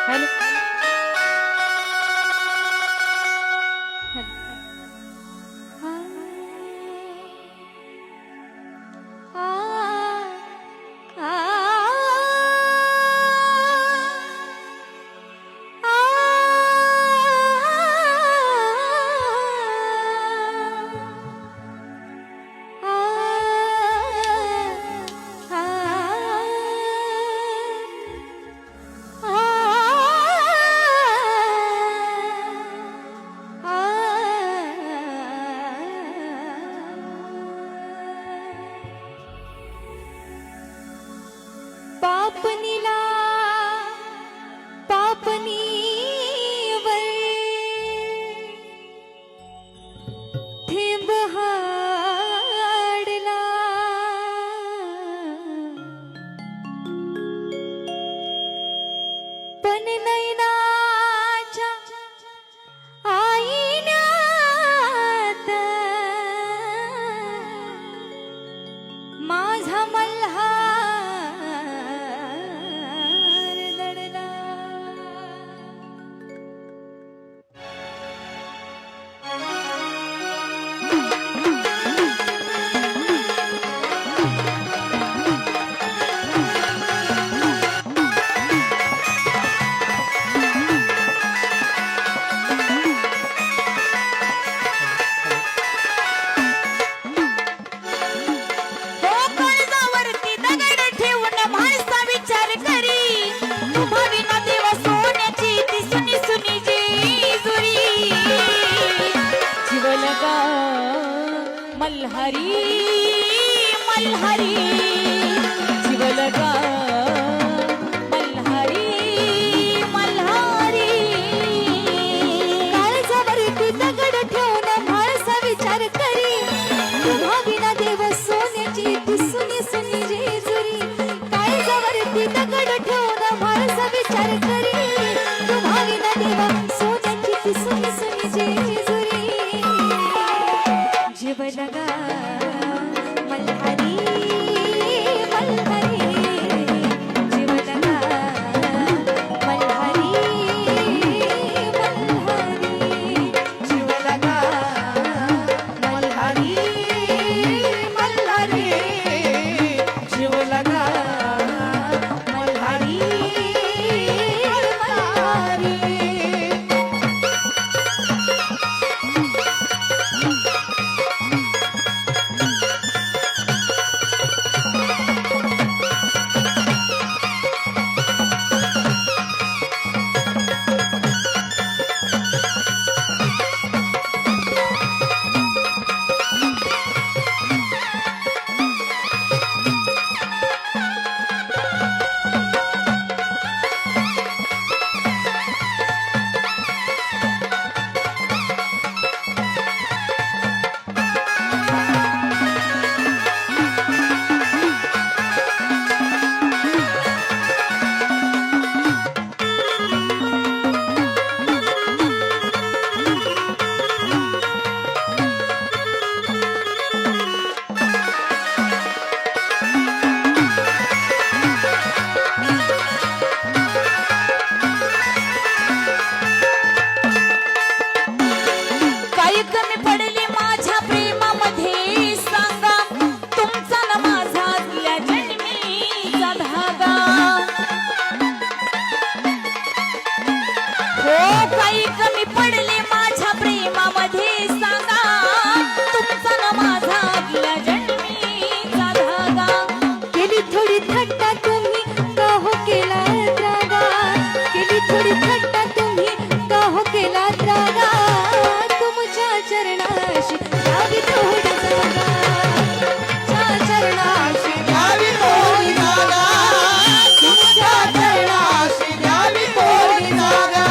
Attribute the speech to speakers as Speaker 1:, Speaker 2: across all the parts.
Speaker 1: hello पापनीला पापनीवर थेंब हाडला पण नैनाच्या आईन्यात माझा मल्हार दडला मल्हारी मल्हारी जीव लगा मल्हारी मल्हारी काळजावरती दगड ठेवून म्हाळसा विचार करी तुम्हा विना देव सोन्याची ती सुनी सुनी जेजुरी काळजावरती दगड ठेवून म्हाळसा विचार करी तुम्हा विना देव सोन्याची ती सुनी सुनी जेजुरी जीव लगा मल्हारी मल्हारी जीव लगा मल्हारी मल्हारी जीव लगा मल्हारी मल्हारी जीव लगा मल्हारी मल्हारी काही कमी पडले माझ्या प्रेमामध्ये सांगा तुमचा न माझा आदल्या जन्मीचा धागा केली थोडी थट्टा तुम्ही का हो केला त्रागा केली थोडी थट्टा तुम्ही का हो केला त्रागा तुमच्या चरणाशी द्यावी थोडी जागा तुमच्या चरणाशी द्यावी थोडी जागा तुमच्या चरणाशी द्यावी थोडी जागा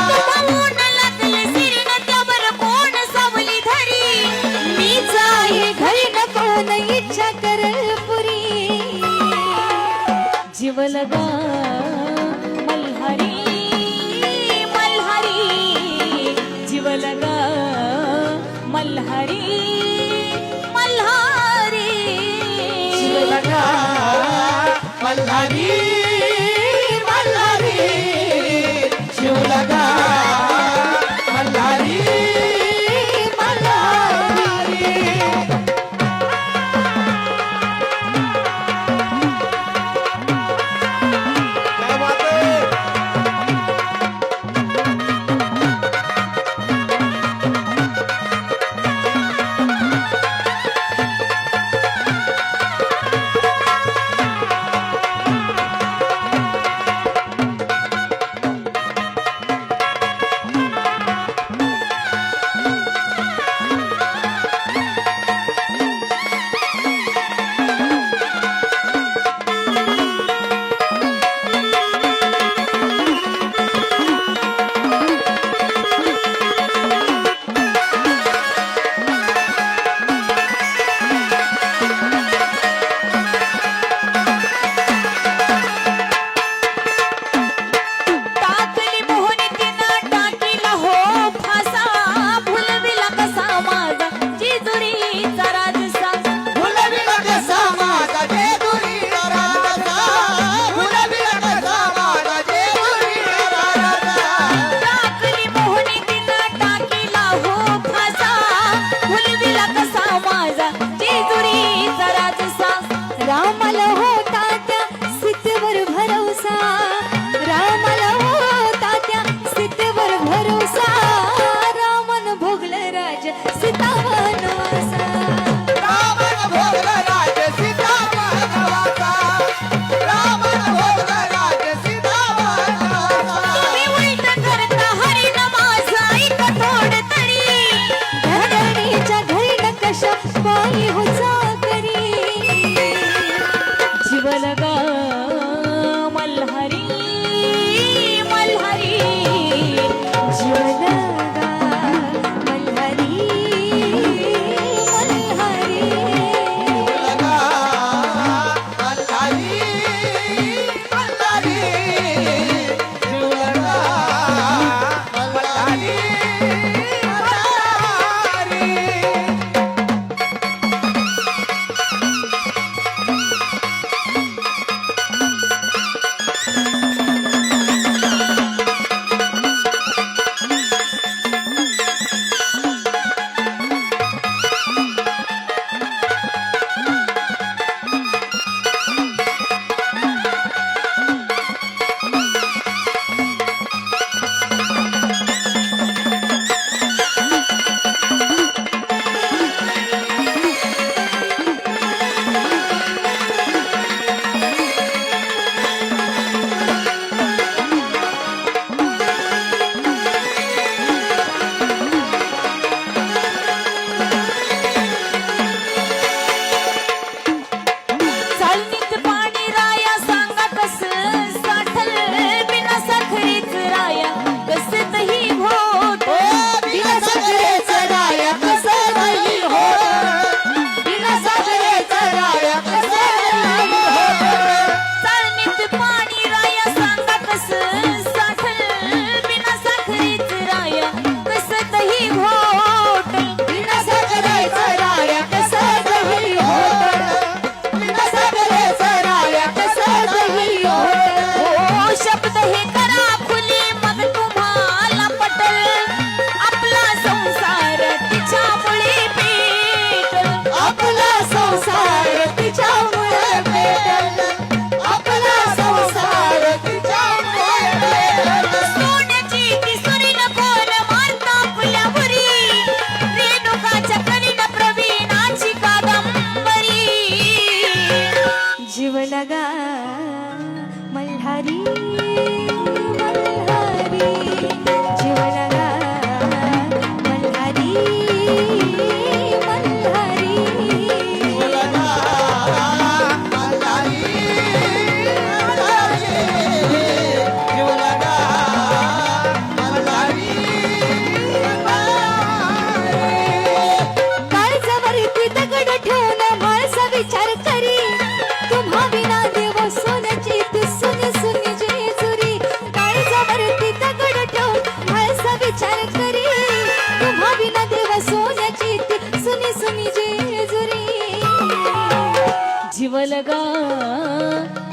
Speaker 1: ग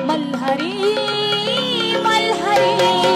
Speaker 1: मल्हारी मल्हारी